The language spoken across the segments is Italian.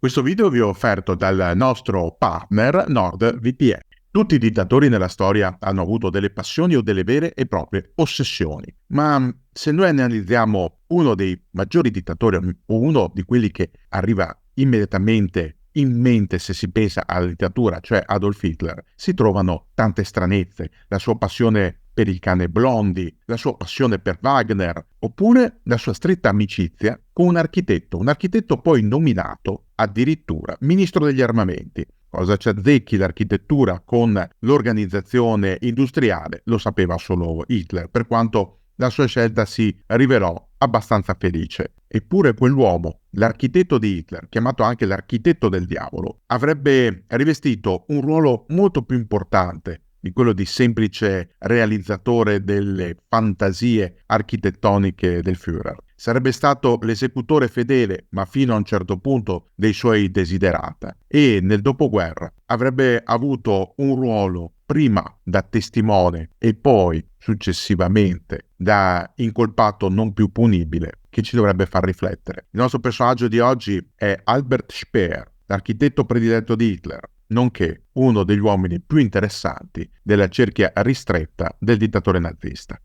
Questo video vi è offerto dal nostro partner NordVPN. Tutti i dittatori nella storia hanno avuto delle passioni o delle vere e proprie ossessioni, ma se noi analizziamo uno dei maggiori dittatori o uno di quelli che arriva immediatamente in mente se si pensa alla dittatura, cioè Adolf Hitler, si trovano tante stranezze, la sua passione per il cane Blondi, la sua passione per Wagner, oppure la sua stretta amicizia con un architetto poi nominato addirittura ministro degli armamenti. Cosa ci azzecchi l'architettura con l'organizzazione industriale lo sapeva solo Hitler, per quanto la sua scelta si rivelò abbastanza felice. Eppure quell'uomo, l'architetto di Hitler, chiamato anche l'architetto del diavolo, avrebbe rivestito un ruolo molto più importante di quello di semplice realizzatore delle fantasie architettoniche del Führer. Sarebbe stato l'esecutore fedele, ma fino a un certo punto, dei suoi desiderata, e nel dopoguerra avrebbe avuto un ruolo prima da testimone e poi successivamente da incolpato non più punibile, che ci dovrebbe far riflettere. Il nostro personaggio di oggi è Albert Speer, l'architetto prediletto di Hitler, nonché uno degli uomini più interessanti della cerchia ristretta del dittatore nazista.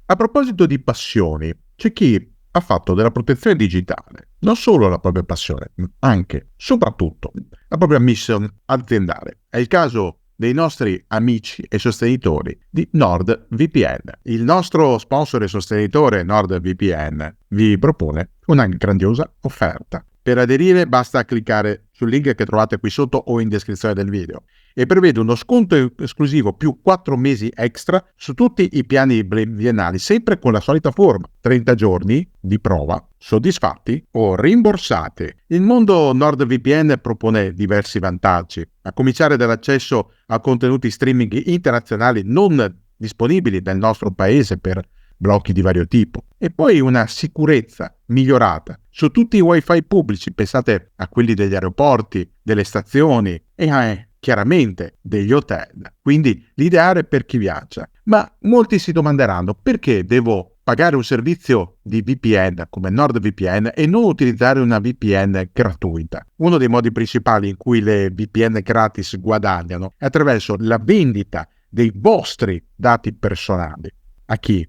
A proposito di passioni, c'è chi ha fatto della protezione digitale non solo la propria passione, ma anche, soprattutto, la propria mission aziendale. È il caso dei nostri amici e sostenitori di NordVPN. Il nostro sponsor e sostenitore NordVPN vi propone una grandiosa offerta. Per aderire basta cliccare sul link che trovate qui sotto o in descrizione del video e prevede uno sconto esclusivo più 4 mesi extra su tutti i piani biennali, sempre con la solita forma: 30 giorni di prova, soddisfatti o rimborsati. Il mondo NordVPN propone diversi vantaggi, a cominciare dall'accesso a contenuti streaming internazionali non disponibili nel nostro paese per blocchi di vario tipo, e poi una sicurezza migliorata su tutti i wifi pubblici, pensate a quelli degli aeroporti, delle stazioni e chiaramente degli hotel, quindi l'ideale per chi viaggia. Ma molti si domanderanno: perché devo pagare un servizio di VPN come NordVPN e non utilizzare una VPN gratuita? Uno dei modi principali in cui le VPN gratis guadagnano è attraverso la vendita dei vostri dati personali. A chi?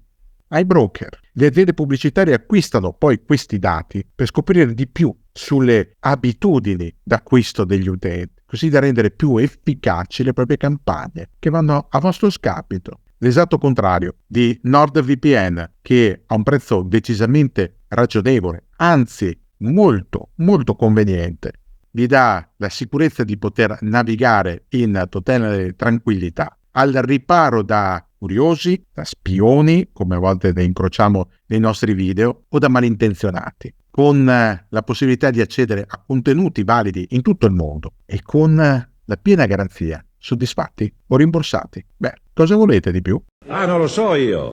Ai broker. Le aziende pubblicitarie acquistano poi questi dati per scoprire di più sulle abitudini d'acquisto degli utenti, così da rendere più efficaci le proprie campagne che vanno a vostro scapito. L'esatto contrario di NordVPN, che ha un prezzo decisamente ragionevole, anzi molto conveniente, vi dà la sicurezza di poter navigare in totale tranquillità, al riparo da curiosi, da spioni, come a volte ne incrociamo nei nostri video, o da malintenzionati, con la possibilità di accedere a contenuti validi in tutto il mondo e con la piena garanzia. Soddisfatti o rimborsati? Beh, cosa volete di più? Non lo so io!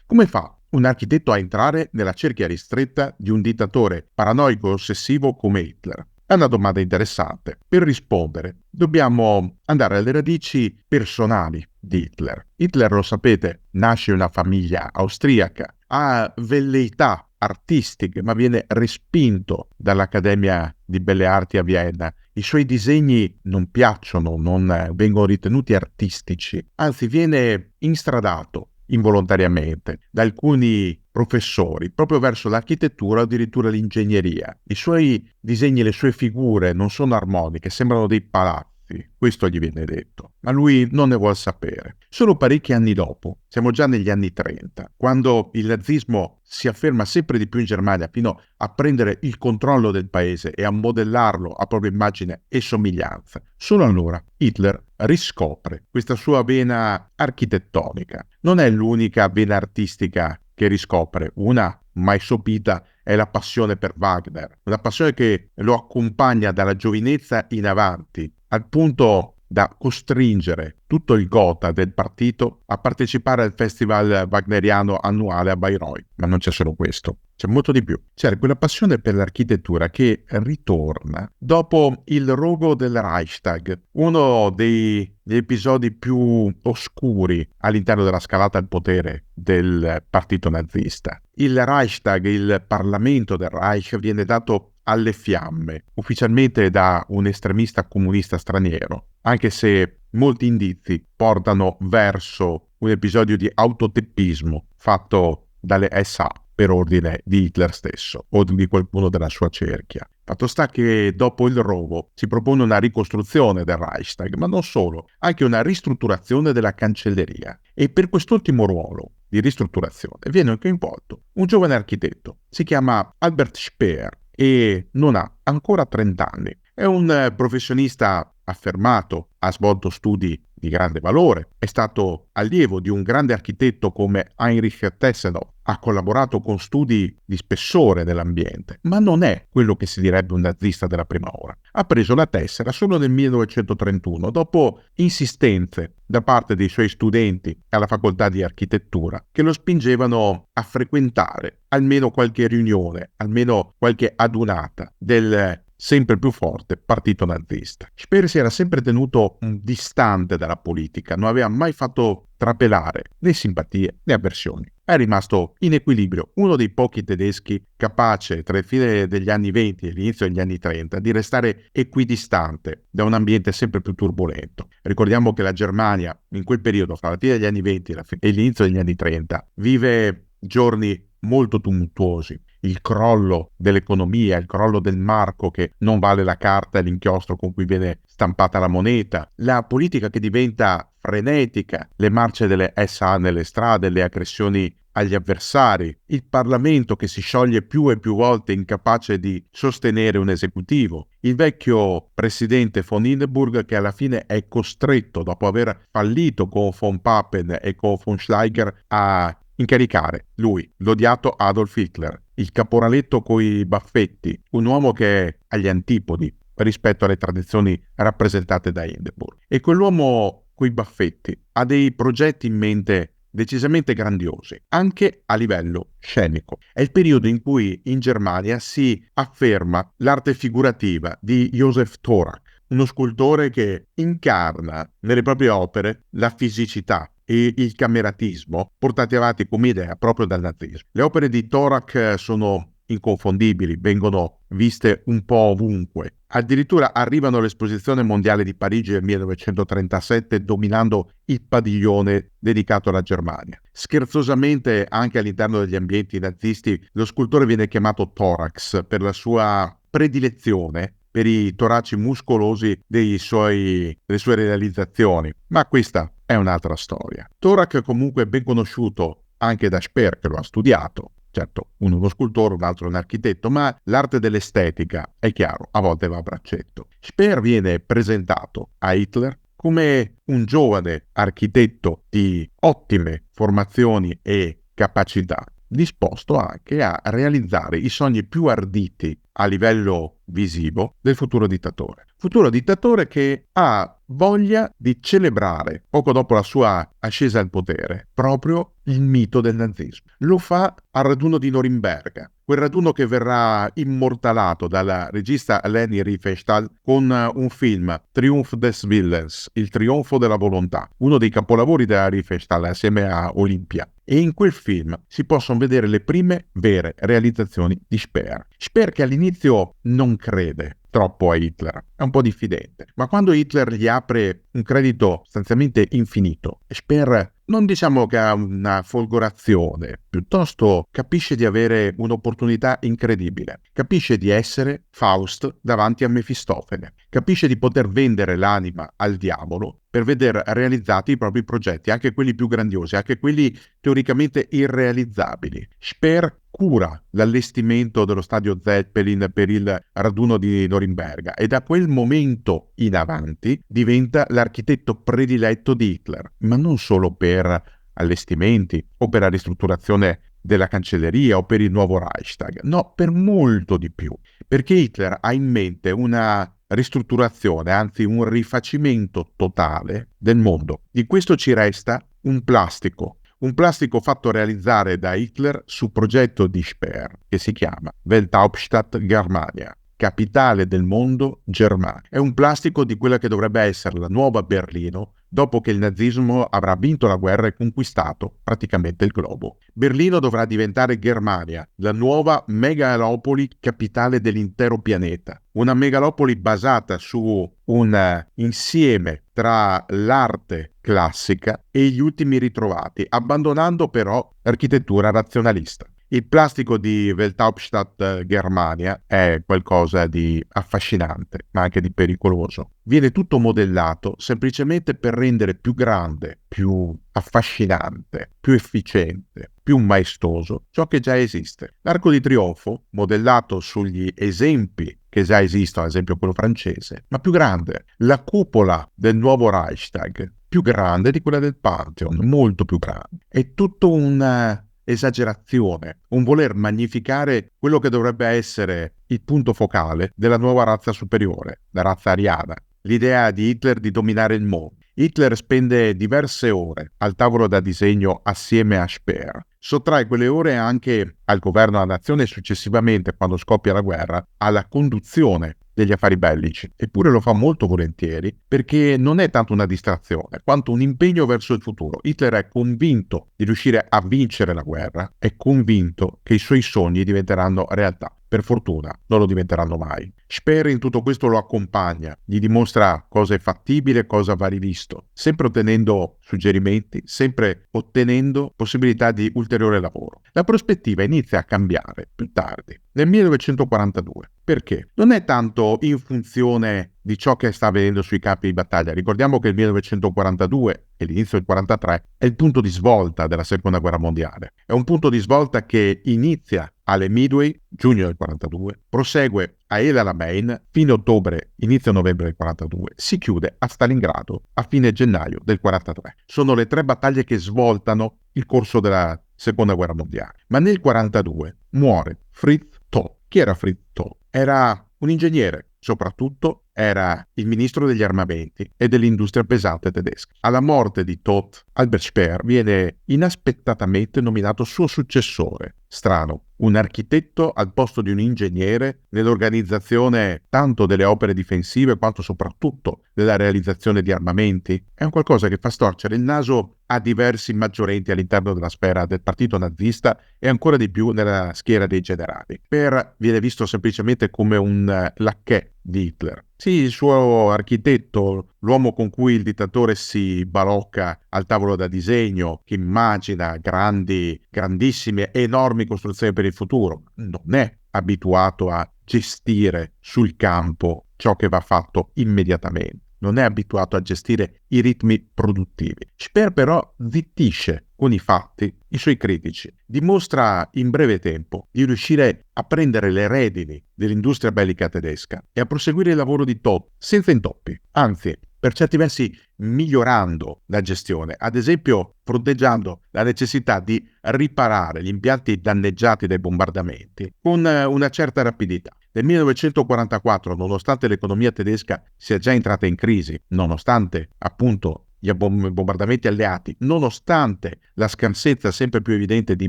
Come fa un architetto a entrare nella cerchia ristretta di un dittatore paranoico e ossessivo come Hitler? È una domanda interessante. Per rispondere, dobbiamo andare alle radici personali di Hitler. Hitler, lo sapete, nasce in una famiglia austriaca, ha velleità artistiche, ma viene respinto dall'Accademia di Belle Arti a Vienna. I suoi disegni non piacciono, non vengono ritenuti artistici, anzi viene instradato involontariamente da alcuni professori proprio verso l'architettura o addirittura l'ingegneria. I suoi disegni, le sue figure non sono armoniche, sembrano dei palazzi, questo gli viene detto, ma lui non ne vuol sapere. Solo parecchi anni dopo, siamo già negli anni 30, quando il nazismo si afferma sempre di più in Germania fino a prendere il controllo del paese e a modellarlo a propria immagine e somiglianza. Solo allora Hitler riscopre questa sua vena architettonica. Non è l'unica vena artistica che riscopre, una mai sopita è la passione per Wagner, una passione che lo accompagna dalla giovinezza in avanti, al punto da costringere tutto il Gotha del partito a partecipare al festival wagneriano annuale a Bayreuth. Ma non c'è solo questo. c'è molto di più. C'era quella passione per l'architettura che ritorna dopo il rogo del Reichstag, uno degli episodi più oscuri all'interno della scalata al potere del partito nazista. Il Reichstag, il Parlamento del Reich, viene dato alle fiamme, ufficialmente da un estremista comunista straniero, anche se molti indizi portano verso un episodio di autoteppismo fatto dalle SA per ordine di Hitler stesso o di qualcuno della sua cerchia. Fatto sta che dopo il rogo si propone una ricostruzione del Reichstag, ma non solo, anche una ristrutturazione della cancelleria. E per quest'ultimo ruolo di ristrutturazione viene coinvolto un giovane architetto, si chiama Albert Speer e non ha ancora 30 anni. È un professionista affermato, ha svolto studi di grande valore, è stato allievo di un grande architetto come Heinrich Tessenow, ha collaborato con studi di spessore nell'ambiente, ma non è quello che si direbbe un nazista della prima ora. Ha preso la tessera solo nel 1931, dopo insistenze da parte dei suoi studenti alla facoltà di architettura, che lo spingevano a frequentare almeno qualche riunione, almeno qualche adunata del sempre più forte partito nazista. Speer si era sempre tenuto distante dalla politica, non aveva mai fatto trapelare né simpatie né avversioni. È rimasto in equilibrio, uno dei pochi tedeschi capace tra il fine degli anni 20 e l'inizio degli anni 30 di restare equidistante da un ambiente sempre più turbolento. Ricordiamo che la Germania in quel periodo, fra la fine degli anni 20 e l'inizio degli anni 30, vive giorni molto tumultuosi. Il crollo dell'economia, il crollo del marco che non vale la carta e l'inchiostro con cui viene stampata la moneta, la politica che diventa frenetica, le marce delle SA nelle strade, le aggressioni agli avversari, il Parlamento che si scioglie più e più volte incapace di sostenere un esecutivo, il vecchio presidente von Hindenburg che alla fine è costretto, dopo aver fallito con von Papen e con von Schleicher, a incaricare lui, l'odiato Adolf Hitler, il caporaletto coi baffetti, un uomo che è agli antipodi rispetto alle tradizioni rappresentate da Hindenburg. E quell'uomo coi baffetti ha dei progetti in mente decisamente grandiosi, anche a livello scenico. È il periodo in cui in Germania si afferma l'arte figurativa di Josef Thorak, uno scultore che incarna nelle proprie opere la fisicità e il cameratismo portati avanti come idea proprio dal nazismo. Le opere di Thorak sono inconfondibili, vengono viste un po' ovunque. Addirittura arrivano all'Esposizione Mondiale di Parigi nel 1937 dominando il padiglione dedicato alla Germania. Scherzosamente, anche all'interno degli ambienti nazisti, lo scultore viene chiamato Thorax per la sua predilezione per i toraci muscolosi delle sue realizzazioni. Ma questa è un'altra storia. Thorak comunque è ben conosciuto anche da Speer, che lo ha studiato. Certo, uno scultore, un altro un architetto, ma l'arte dell'estetica, è chiaro, a volte va a braccetto. Speer viene presentato a Hitler come un giovane architetto di ottime formazioni e capacità, disposto anche a realizzare i sogni più arditi a livello visivo del futuro dittatore. Futuro dittatore che ha voglia di celebrare, poco dopo la sua ascesa al potere, proprio il mito del nazismo. Lo fa al raduno di Norimberga, quel raduno che verrà immortalato dalla regista Leni Riefenstahl con un film, Triumph des Willens, il trionfo della volontà, uno dei capolavori della Riefenstahl assieme a Olympia. E in quel film si possono vedere le prime vere realizzazioni di Speer. Speer che all'inizio non crede troppo a Hitler, è un po' diffidente, ma quando Hitler gli apre un credito sostanzialmente infinito, Speer non diciamo che ha una folgorazione, piuttosto capisce di avere un'opportunità incredibile, capisce di essere Faust davanti a Mefistofele, capisce di poter vendere l'anima al diavolo per vedere realizzati i propri progetti, anche quelli più grandiosi, anche quelli teoricamente irrealizzabili. Speer cura l'allestimento dello stadio Zeppelin per il raduno di Norimberga e da quel momento in avanti diventa l'architetto prediletto di Hitler, ma non solo per allestimenti o per la ristrutturazione della cancelleria o per il nuovo Reichstag, no, per molto di più, perché Hitler ha in mente una ristrutturazione, anzi un rifacimento totale del mondo. Di questo ci resta un plastico, un plastico fatto realizzare da Hitler su progetto di Speer, che si chiama Welthauptstadt Germania, capitale del mondo Germania. È un plastico di quella che dovrebbe essere la nuova Berlino dopo che il nazismo avrà vinto la guerra e conquistato praticamente il globo. Berlino dovrà diventare Germania, la nuova megalopoli capitale dell'intero pianeta. Una megalopoli basata su un insieme tra l'arte classica e gli ultimi ritrovati, abbandonando però l'architettura razionalista. Il plastico di Welthauptstadt Germania è qualcosa di affascinante, ma anche di pericoloso. Viene tutto modellato semplicemente per rendere più grande, più affascinante, più efficiente, più maestoso ciò che già esiste. L'Arco di Trionfo, modellato sugli esempi che già esistono, ad esempio quello francese, ma più grande. La cupola del nuovo Reichstag, più grande di quella del Pantheon, molto più grande. È tutto un esagerazione, un voler magnificare quello che dovrebbe essere il punto focale della nuova razza superiore, la razza ariana, l'idea di Hitler di dominare il mondo. Hitler spende diverse ore al tavolo da disegno assieme a Speer, sottrae quelle ore anche al governo della nazione e successivamente, quando scoppia la guerra, alla conduzione degli affari bellici. Eppure lo fa molto volentieri perché non è tanto una distrazione quanto un impegno verso il futuro. Hitler è convinto di riuscire a vincere la guerra, è convinto che i suoi sogni diventeranno realtà. Per fortuna non lo diventeranno mai. Speer in tutto questo lo accompagna, gli dimostra cosa è fattibile, cosa va rivisto, sempre ottenendo suggerimenti, sempre ottenendo possibilità di ulteriore lavoro. La prospettiva inizia a cambiare più tardi, nel 1942. Perché? Non è tanto in funzione di ciò che sta avvenendo sui campi di battaglia. Ricordiamo che il 1942 e l'inizio del 1943 è il punto di svolta della Seconda Guerra Mondiale. È un punto di svolta che inizia alle Midway, giugno del 1942, prosegue a El Alamein, fine ottobre, inizio novembre del 1942, si chiude a Stalingrado a fine gennaio del 1943. Sono le 3 battaglie che svoltano il corso della Seconda Guerra Mondiale. Ma nel 1942 muore Fritz Todt. Chi era Fritz Todt? Era un ingegnere, soprattutto era il ministro degli armamenti e dell'industria pesante tedesca. Alla morte di Todt, Albert Speer viene inaspettatamente nominato suo successore. Strano, un architetto al posto di un ingegnere nell'organizzazione tanto delle opere difensive quanto soprattutto della realizzazione di armamenti. È un qualcosa che fa storcere il naso a diversi maggiorenti all'interno della sfera del partito nazista e ancora di più nella schiera dei generali. Speer viene visto semplicemente come un lacchè di Hitler. Sì, il suo architetto, l'uomo con cui il dittatore si balocca al tavolo da disegno, che immagina grandissime, enormi costruzioni per il futuro, non è abituato a gestire sul campo ciò che va fatto immediatamente. Non è abituato a gestire i ritmi produttivi. Speer però zittisce con i fatti i suoi critici. Dimostra in breve tempo di riuscire a prendere le redini dell'industria bellica tedesca e a proseguire il lavoro di Todt senza intoppi, anzi per certi versi migliorando la gestione, ad esempio fronteggiando la necessità di riparare gli impianti danneggiati dai bombardamenti con una certa rapidità. Nel 1944, nonostante l'economia tedesca sia già entrata in crisi, nonostante appunto gli bombardamenti alleati, nonostante la scarsezza sempre più evidente di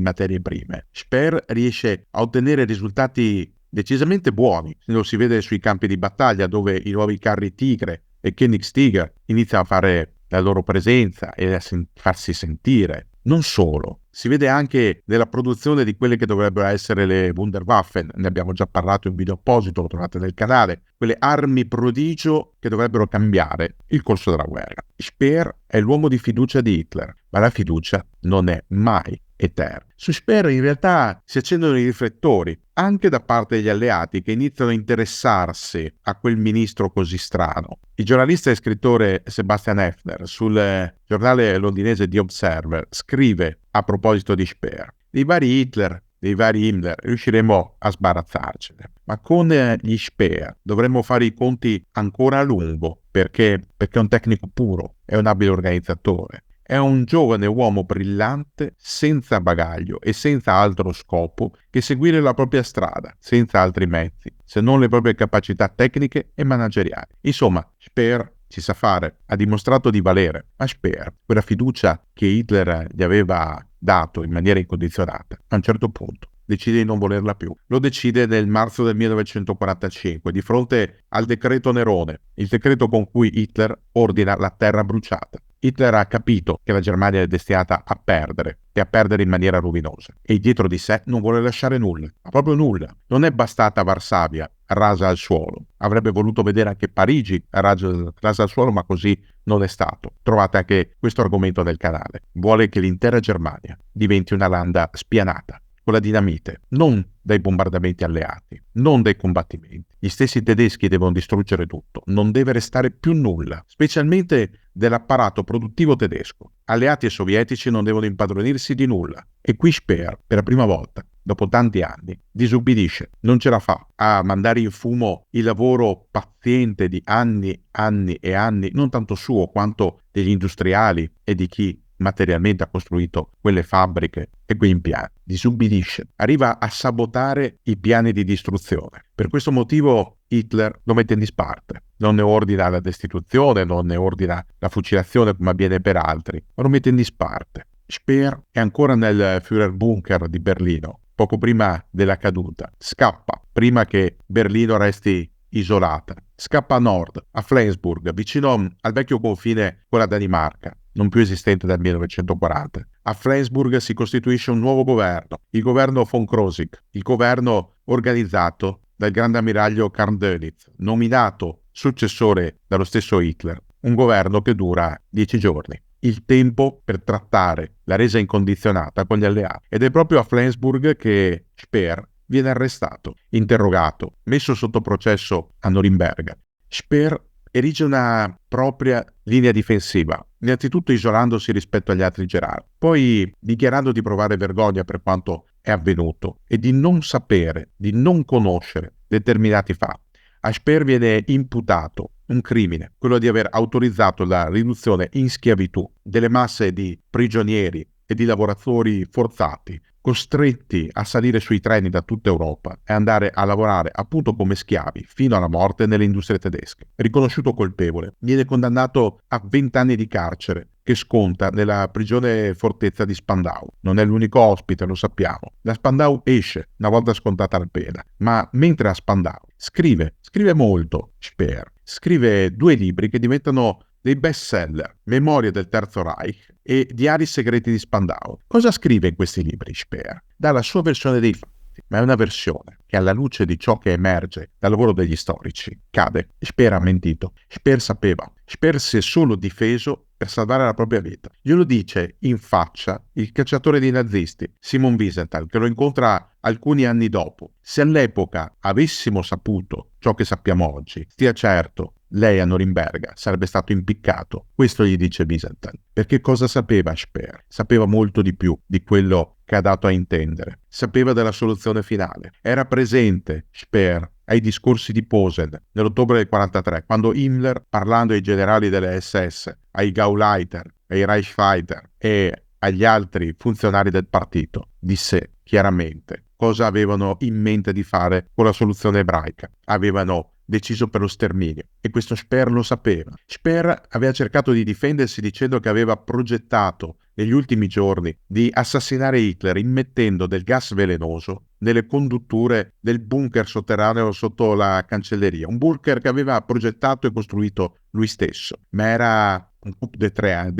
materie prime, Speer riesce a ottenere risultati decisamente buoni. Lo si vede sui campi di battaglia dove i nuovi carri Tigre e Koenigsegg iniziano a fare la loro presenza e a farsi sentire. Non solo, si vede anche nella produzione di quelle che dovrebbero essere le Wunderwaffen, ne abbiamo già parlato in video apposito, lo trovate nel canale, quelle armi prodigio che dovrebbero cambiare il corso della guerra. Speer è l'uomo di fiducia di Hitler, ma la fiducia non è mai eterna. Su Speer in realtà si accendono i riflettori, anche da parte degli alleati che iniziano a interessarsi a quel ministro così strano. Il giornalista e scrittore Sebastian Effner sul giornale londinese The Observer scrive a proposito di Speer: dei vari Hitler, dei vari Himmler riusciremo a sbarazzarcene, ma con gli Speer dovremmo fare i conti ancora a lungo perché è un tecnico puro, è un abile organizzatore. È un giovane uomo brillante, senza bagaglio e senza altro scopo che seguire la propria strada, senza altri mezzi, se non le proprie capacità tecniche e manageriali. Insomma, Speer si sa fare, ha dimostrato di valere, ma Speer, quella fiducia che Hitler gli aveva dato in maniera incondizionata, a un certo punto decide di non volerla più. Lo decide nel marzo del 1945, di fronte al decreto Nerone, il decreto con cui Hitler ordina la terra bruciata. Hitler ha capito che la Germania è destinata a perdere, e a perdere in maniera rovinosa, e dietro di sé non vuole lasciare nulla, ma proprio nulla. Non è bastata Varsavia rasa al suolo, avrebbe voluto vedere anche Parigi rasa al suolo, ma così non è stato. Trovate anche questo argomento nel canale. Vuole che l'intera Germania diventi una landa spianata con la dinamite, non dai bombardamenti alleati, non dai combattimenti. Gli stessi tedeschi devono distruggere tutto, non deve restare più nulla, specialmente dell'apparato produttivo tedesco. Alleati e sovietici non devono impadronirsi di nulla. E qui Speer, per la prima volta, dopo tanti anni, disubbidisce, non ce la fa a mandare in fumo il lavoro paziente di anni e anni, non tanto suo quanto degli industriali e di chi materialmente ha costruito quelle fabbriche e quei impianti. Disubbidisce, arriva a sabotare i piani di distruzione. Per questo motivo Hitler lo mette in disparte. Non ne ordina la destituzione, non ne ordina la fucilazione come avviene per altri, ma lo mette in disparte. Speer è ancora nel Führerbunker di Berlino, poco prima della caduta. Scappa, prima che Berlino resti isolata. Scappa a nord, a Flensburg, vicino al vecchio confine con la Danimarca, non più esistente dal 1940. A Flensburg si costituisce un nuovo governo, il governo von Krosigk, il governo organizzato dal grande ammiraglio Karl Dönitz, nominato successore dallo stesso Hitler. Un governo che dura 10 giorni. Il tempo per trattare la resa incondizionata con gli alleati. Ed è proprio a Flensburg che Speer viene arrestato, interrogato, messo sotto processo a Norimberga. Speer erige una propria linea difensiva, innanzitutto isolandosi rispetto agli altri gerarchi, poi dichiarando di provare vergogna per quanto è avvenuto e di non sapere, di non conoscere determinati fatti. A Speer viene imputato un crimine, quello di aver autorizzato la riduzione in schiavitù delle masse di prigionieri e di lavoratori forzati, costretti a salire sui treni da tutta Europa e andare a lavorare appunto come schiavi fino alla morte nelle industrie tedesche. Riconosciuto colpevole, viene condannato a 20 anni di carcere che sconta nella prigione fortezza di Spandau. Non è l'unico ospite, lo sappiamo. Da Spandau esce una volta scontata la pena, ma mentre a Spandau scrive molto Speer, scrive 2 libri che diventano dei bestseller, Memorie del Terzo Reich e Diari segreti di Spandau. Cosa scrive in questi libri Speer? Dà la sua versione dei fatti, ma è una versione che alla luce di ciò che emerge dal lavoro degli storici cade. Speer ha mentito, Speer sapeva, Speer si è solo difeso per salvare la propria vita. Glielo dice in faccia il cacciatore di nazisti, Simon Wiesenthal, che lo incontra alcuni anni dopo. Se all'epoca avessimo saputo ciò che sappiamo oggi, stia certo, lei a Norimberga sarebbe stato impiccato. Questo gli dice Wiesenthal. Perché cosa sapeva Speer? Sapeva molto di più di quello che ha dato a intendere. Sapeva della soluzione finale. Era presente Speer ai discorsi di Posen nell'ottobre del 1943, quando Himmler, parlando ai generali delle SS, ai Gauleiter, ai Reichsfighter e agli altri funzionari del partito, disse chiaramente cosa avevano in mente di fare con la soluzione ebraica. Avevano deciso per lo sterminio e questo Speer lo sapeva. Speer aveva cercato di difendersi dicendo che aveva progettato negli ultimi giorni di assassinare Hitler immettendo del gas velenoso nelle condutture del bunker sotterraneo sotto la cancelleria, un bunker che aveva progettato e costruito lui stesso, ma era un coup de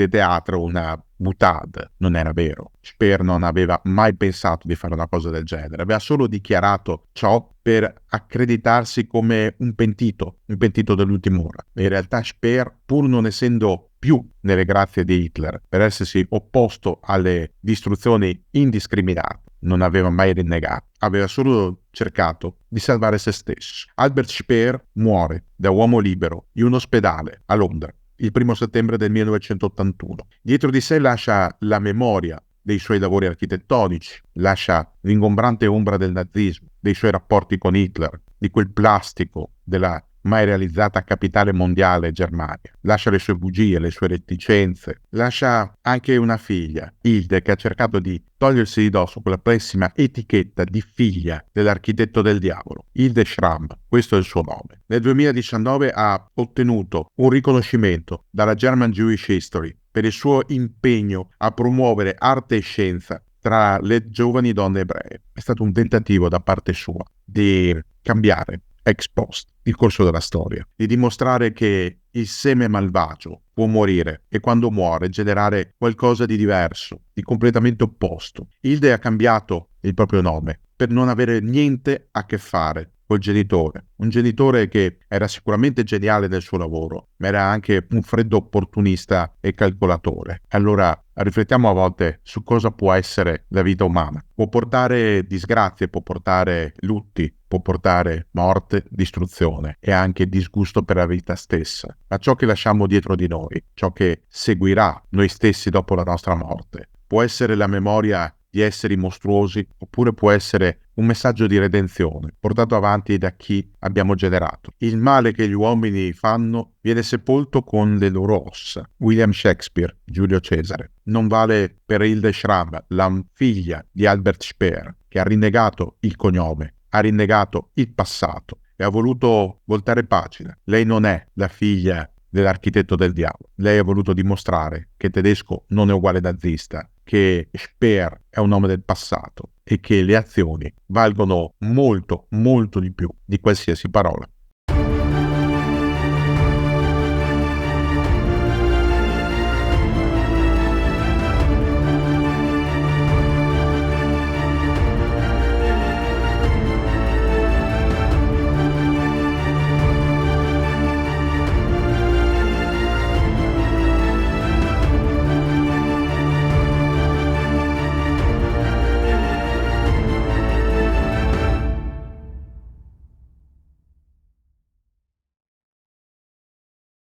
théâtre, una boutade, non era vero. Speer non aveva mai pensato di fare una cosa del genere, aveva solo dichiarato ciò per accreditarsi come un pentito dell'ultima ora. In realtà Speer, pur non essendo più nelle grazie di Hitler, per essersi opposto alle distruzioni indiscriminate, non aveva mai rinnegato, aveva solo cercato di salvare se stesso. Albert Speer muore da uomo libero in un ospedale a Londra il 1 settembre del 1981. Dietro di sé lascia la memoria dei suoi lavori architettonici, lascia l'ingombrante ombra del nazismo, dei suoi rapporti con Hitler, di quel plastico della mai realizzata capitale mondiale Germania. Lascia le sue bugie, le sue reticenze, lascia anche una figlia, Hilde, che ha cercato di togliersi di dosso quella pessima etichetta di figlia dell'architetto del diavolo. Hilde Schramm, questo è il suo nome. Nel 2019 ha ottenuto un riconoscimento dalla German Jewish History per il suo impegno a promuovere arte e scienza tra le giovani donne ebree. È stato un tentativo da parte sua di cambiare ex post il corso della storia, di dimostrare che il seme malvagio può morire e quando muore generare qualcosa di diverso, di completamente opposto. Hilde ha cambiato il proprio nome per non avere niente a che fare col genitore, un genitore che era sicuramente geniale nel suo lavoro, ma era anche un freddo opportunista e calcolatore. Allora riflettiamo a volte su cosa può essere la vita umana. Può portare disgrazie, può portare lutti, può portare morte, distruzione e anche disgusto per la vita stessa. Ma ciò che lasciamo dietro di noi, ciò che seguirà noi stessi dopo la nostra morte, può essere la memoria di esseri mostruosi oppure può essere un messaggio di redenzione portato avanti da chi abbiamo generato. Il male che gli uomini fanno viene sepolto con le loro ossa. William Shakespeare, Giulio Cesare. Non vale per Hilde Schramm, la figlia di Albert Speer, che ha rinnegato il cognome, ha rinnegato il passato e ha voluto voltare pagina. Lei non è la figlia dell'architetto del diavolo. Lei ha voluto dimostrare che tedesco non è uguale nazista, che Speer è un nome del passato e che le azioni valgono molto, molto di più di qualsiasi parola.